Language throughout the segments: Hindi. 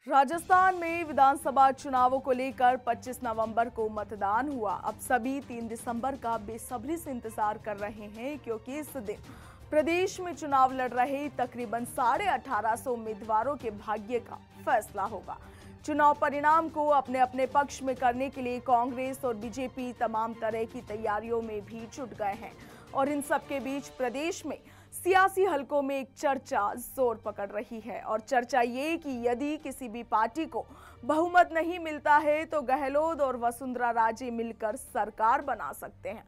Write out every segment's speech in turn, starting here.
राजस्थान में विधानसभा चुनावों को लेकर 25 नवंबर को मतदान हुआ। अब सभी 3 दिसंबर का बेसब्री से इंतजार कर रहे हैं, क्योंकि इस दिन प्रदेश में चुनाव लड़ रहे तकरीबन 1850 उम्मीदवारों के भाग्य का फैसला होगा। चुनाव परिणाम को अपने अपने पक्ष में करने के लिए कांग्रेस और बीजेपी तमाम तरह की तैयारियों में भी जुट गए हैं और इन सबके बीच प्रदेश में सियासी हलकों में एक चर्चा जोर पकड़ रही है और चर्चा ये कि यदि किसी भी पार्टी को बहुमत नहीं मिलता है तो गहलोत और वसुंधरा राजे मिलकर सरकार बना सकते हैं।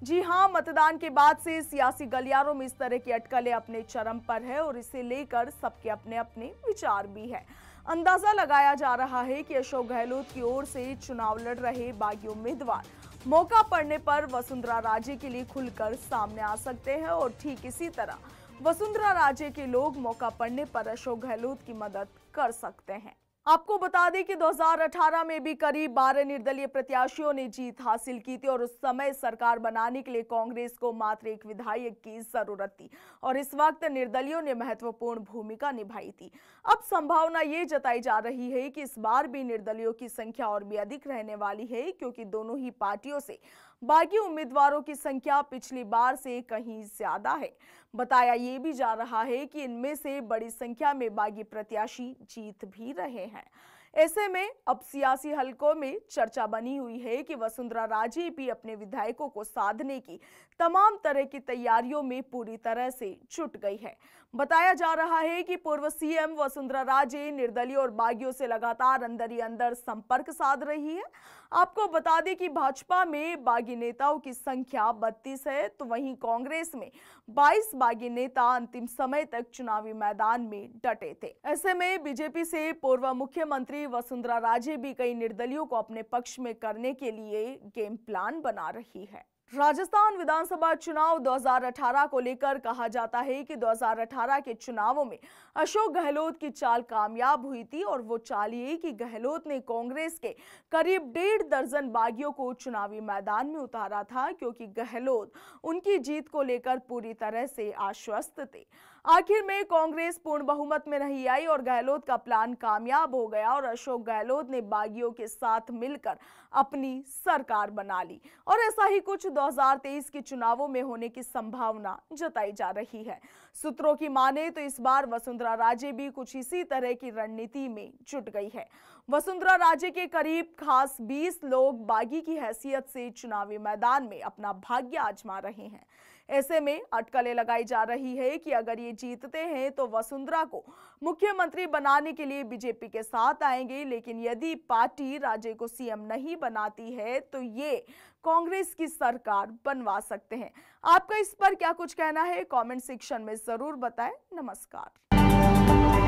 जी हां, मतदान के बाद से सियासी गलियारों में इस तरह की अटकलें अपने चरम पर है और इसे लेकर सबके अपने अपने विचार भी है। अंदाजा लगाया जा रहा है कि अशोक गहलोत की ओर से चुनाव लड़ रहे बागी उम्मीदवार मौका पड़ने पर वसुंधरा राजे के लिए खुलकर सामने आ सकते हैं और ठीक इसी तरह वसुंधरा राजे के लोग मौका पड़ने पर अशोक गहलोत की मदद कर सकते हैं। आपको बता दें कि 2018 में भी करीब 12 निर्दलीय प्रत्याशियों ने जीत हासिल की थी और उस समय सरकार बनाने के लिए कांग्रेस को मात्र एक विधायक की जरूरत थी और इस वक्त निर्दलीयों ने महत्वपूर्ण भूमिका निभाई थी। अब संभावना ये जताई जा रही है कि इस बार भी निर्दलीयों की संख्या और भी अधिक रहने वाली है, क्योंकि दोनों ही पार्टियों से बागी उम्मीदवारों की संख्या पिछली बार से कहीं ज्यादा है। बताया ये भी जा रहा है कि इनमें से बड़ी संख्या में बागी प्रत्याशी जीत भी रहे हैं। ऐसे में अब सियासी हलकों में चर्चा बनी हुई है कि वसुंधरा राजे भी अपने विधायकों को साधने की तमाम तरह की तैयारियों में पूरी तरह से जुट गई है। बताया जा रहा है कि पूर्व सीएम वसुंधरा राजे निर्दलीय और बागियों से लगातार अंदर ही अंदर संपर्क साध रही है। आपको बता दें कि भाजपा में बागी नेताओं की संख्या 32 है, तो वहीं कांग्रेस में 22 बागी नेता अंतिम समय तक चुनावी मैदान में डटे थे। ऐसे में बीजेपी से पूर्व मुख्यमंत्री वसुंधरा राजे भी कई निर्दलियों को अपने पक्ष में करने के लिए गेम प्लान बना रही है। राजस्थान विधानसभा चुनाव 2018 को लेकर कहा जाता है कि 2018 के चुनावों में अशोक गहलोत की चाल कामयाब हुई थी और वो चाल ये कि गहलोत ने कांग्रेस के करीब 1.5 दर्जन बागियों को चुनावी मैदान में उतारा था, क्योंकि गहलोत उनकी जीत को लेकर पूरी तरह से आश्वस्त थे। आखिर में कांग्रेस पूर्ण बहुमत में नहीं आई और गहलोत का प्लान कामयाब हो गया और अशोक गहलोत ने बागियों के साथ मिलकर अपनी सरकार बना ली और ऐसा ही कुछ 2023 के चुनावों में होने की संभावना जताई जा रही है। सूत्रों की माने तो इस बार वसुंधरा राजे भी कुछ इसी तरह की रणनीति में जुट गई है। वसुंधरा राजे के करीब खास 20 लोग बागी की हैसियत से चुनावी मैदान में अपना भाग्य आजमा रहे हैं। ऐसे में अटकलें लगाई जा रही है कि अगर ये जीतते हैं तो वसुंधरा को मुख्यमंत्री बनाने के लिए बीजेपी के साथ आएंगे, लेकिन यदि पार्टी राजे को सीएम नहीं बनाती है तो ये कांग्रेस की सरकार बनवा सकते हैं। आपका इस पर क्या कुछ कहना है, कमेंट सेक्शन में जरूर बताएं। नमस्कार।